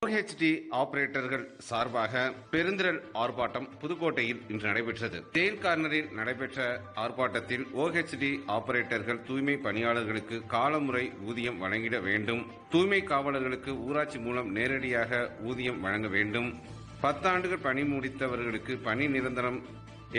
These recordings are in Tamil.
OHD ஆபரேட்டர்கள் சார்பாக பெருந்திரள் ஆர்ப்பாட்டம் புதுக்கோட்டையில் இன்று நடைபெற்றது. தேல் கார்னரில் நடைபெற்ற ஆர்ப்பாட்டத்தில் OHD ஆபரேட்டர்கள் தூய்மை பணியாளர்களுக்கு காலமுறை ஊதியம் வழங்கிட வேண்டும், தூய்மை காவலர்களுக்கு ஊராட்சி மூலம் நேரடியாக ஊதியம் வழங்க வேண்டும், 10 ஆண்டுகள் பணி முடித்தவர்களுக்கு பணி நிரந்தரம்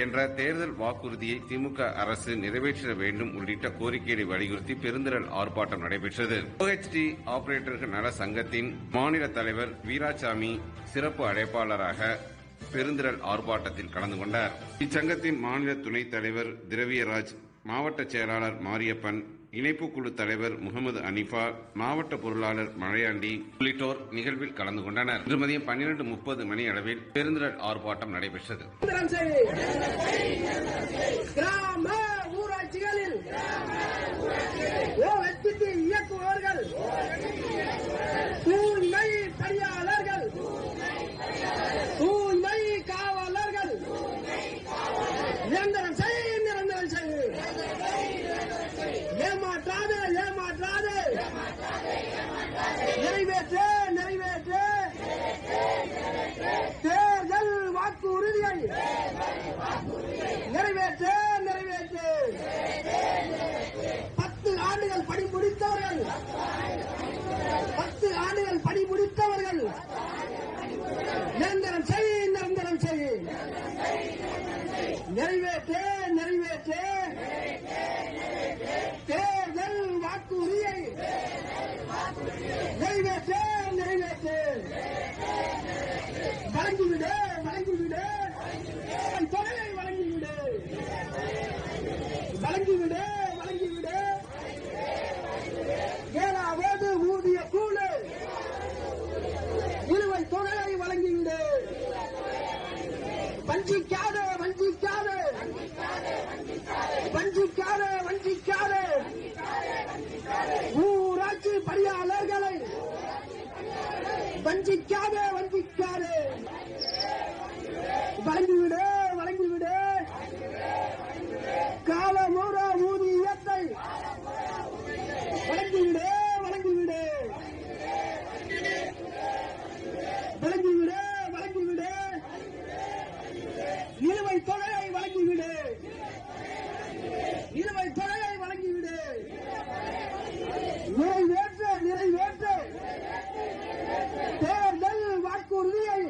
என்ற தேர்தல் வாக்குறுதியை திமுக அரசு நிறைவேற்ற வேண்டும் உள்ளிட்ட கோரிக்கைகளை வலியுறுத்தி பெருந்திரள் ஆர்ப்பாட்டம் நடைபெற்றது. OHD ஆபரேட்டர்கள் நல சங்கத்தின் மாநில தலைவர் வீராசாமி சிறப்பு அழைப்பாளராக பெருந்திரள் ஆர்ப்பாட்டத்தில் கலந்து கொண்டார். இச்சங்கத்தின் மாநில துணைத் தலைவர் திரவியராஜ், மாவட்ட செயலாளர் மாரியப்பன், இணைப்பு குழு தலைவர் முகமது அனிஃபா, மாவட்ட பொருளாளர் மழையாண்டி உள்ளிட்டோர் நிகழ்வில் கலந்து கொண்டனர். இன்று மதியம் 12:30 மணி அளவில் பெருந்திரள் ஆர்ப்பாட்டம் நடைபெற்றது. கிராம ஊராட்சிகளில் இயக்குபவர்கள், தூய்மை பணியாளர்கள், தூய்மை காவலர்கள் நிரந்தரம் செய், நிரந்தரம் செய், ஏமாற்றாது, ஏமாற்றாது, நிறைவேற்று, நிறைவேற்று தேர்தல் வாக்குறுதியை, நிறைவேற்று, நிறைவேற்று 10 ஆண்டுகள் பணி முடித்தவர்கள், 10 ஆண்டுகள் பணி முடித்தவர்கள் நிரந்தரம் செய், நிரந்தரம் செய், நிறைவேற்று, நிறைவேற்று தேர்தல் வாக்குறுதியை, நிறைவேற்று, நிறைவேற்று வழங்கிவிடு, வழங்கிவிடு தொகையை வழங்கிவிடு, வழங்கிவிடு, வழங்கிவிடு 7வது ஊதிய கூலி நிலுவைத் தொகையை வழங்கிவிடு, வஞ்சிக்காத, வஞ்சிக்காத, வஞ்சிக்காத, வஞ்சிக்காத ஊராட்சி பணியாளர்களை வஞ்சிக்காத, வஞ்சிக்காத வழங்கிவிடு, வழங்கிவிடு காலமுற ஊதியத்தை வழங்கிவிடு, வழங்கிவிடு, வழங்கிவிடு, வழங்கிவிடு நிலுவைத் தொகையை வழங்கிவிடு, நிலுவைத் தொகையை வழங்கிவிடு, நிறைவேற்று, நிறைவேற்று தேர்தல் வாக்குறுதியை,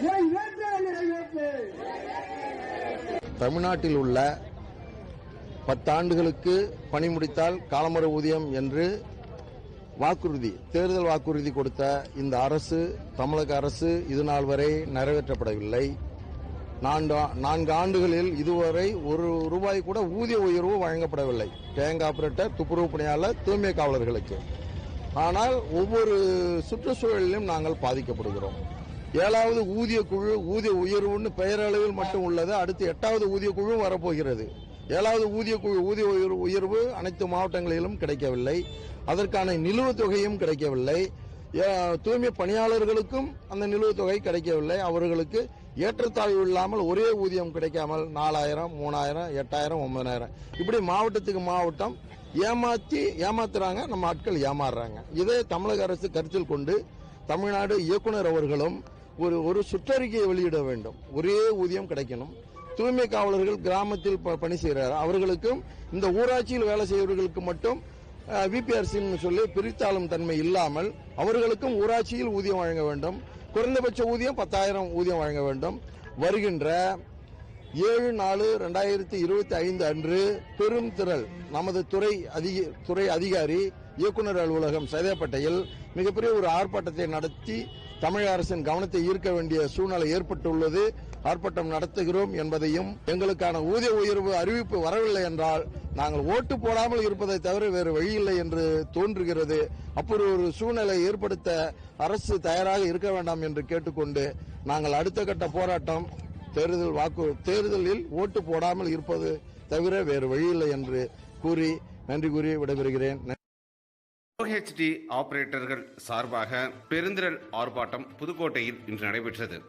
நிறைவேற்று, நிறைவேற்று. தமிழ்நாட்டில் உள்ள 10 ஆண்டுகளுக்கு பணி முடித்தால் காலமுறை ஊதியம் என்று வாக்குறுதி, தேர்தல் வாக்குறுதி கொடுத்த இந்த அரசு, தமிழக அரசு இதுநாள் வரை நிறைவேற்றப்படவில்லை. 4 ஆண்டுகளில் இதுவரை ₹1 கூட ஊதிய உயர்வு வழங்கப்படவில்லை. டேங்க் ஆபரேட்டர், துப்புரவு பணியாளர், தூய்மை காவலர்களுக்கு. ஆனால் ஒவ்வொரு சுற்றுச்சூழலிலும் நாங்கள் பாதிக்கப்படுகிறோம். 7வது ஊதிய குழு ஊதிய உயர்வுன்னு பெயரளவில் மட்டும் உள்ளது. அடுத்து 8வது ஊதிய குழு வரப்போகிறது. 7வது ஊதிய குழு ஊதிய உயர்வு அனைத்து மாவட்டங்களிலும் கிடைக்கவில்லை. அதற்கான நிலுவைத் தொகையும் கிடைக்கவில்லை. தூய்மை பணியாளர்களுக்கும் அந்த நிலுவைத் தொகை கிடைக்கவில்லை. அவர்களுக்கு ஏற்றத்தாழ்வு இல்லாமல் ஒரே ஊதியம் கிடைக்காமல் 4000, 3000, 8000, 9000 இப்படி மாவட்டத்துக்கு மாவட்டம் ஏமாத்துறாங்க. நம்ம ஆட்கள் ஏமாறுறாங்க. இதை தமிழக அரசு கருத்தில் கொண்டு தமிழ்நாடு இயக்குனர் அவர்களும் ஒரு சுற்றறிக்கையை வெளியிட வேண்டும். ஒரே ஊதியம் கிடைக்கணும். தூய்மை காவலர்கள் கிராமத்தில் பணி செய்கிறார், அவர்களுக்கும் இந்த ஊராட்சியில் வேலை செய்வர்களுக்கு மட்டும் விபிஆர்சின்னு சொல்லி பிரித்தாளும் தன்மை இல்லாமல் அவர்களுக்கும் ஊராட்சியில் ஊதியம் வழங்க வேண்டும். குறைந்தபட்ச ஊதியம் 10,000 ஊதியம் வழங்க வேண்டும். வருகின்ற 7/4/2025 அன்று பெரும் திரள் நமது துறை அதிகாரி இயக்குனர் அலுவலகம் சைதாப்பேட்டையில் மிகப்பெரிய ஒரு ஆர்ப்பாட்டத்தை நடத்தி தமிழக அரசின் கவனத்தை ஈர்க்க வேண்டிய சூழ்நிலை ஏற்பட்டுள்ளது. ஆர்ப்பாட்டம் நடத்துகிறோம் என்பதையும், எங்களுக்கான ஊதிய உயர்வு அறிவிப்பு வரவில்லை என்றால் நாங்கள் ஓட்டு போடாமல் இருப்பதை தவிர வேறு வழியில்லை என்று தோன்றுகிறது. அப்படி ஒரு சூழ்நிலை ஏற்படுத்த அரசு தயாராக இருக்க வேண்டாம் என்று கேட்டுக்கொண்டு நாங்கள் அடுத்த கட்ட போராட்டம் தேர்தலில் ஓட்டு போடாமல் இருப்பது தவிர வேறு வழியில்லை என்று கூறி நன்றி கூறி விடைபெறுகிறேன். OHD ஆபரேட்டர்கள் சார்பாக பெருந்திரள் ஆர்ப்பாட்டம் புதுக்கோட்டையில் இன்று நடைபெற்றது.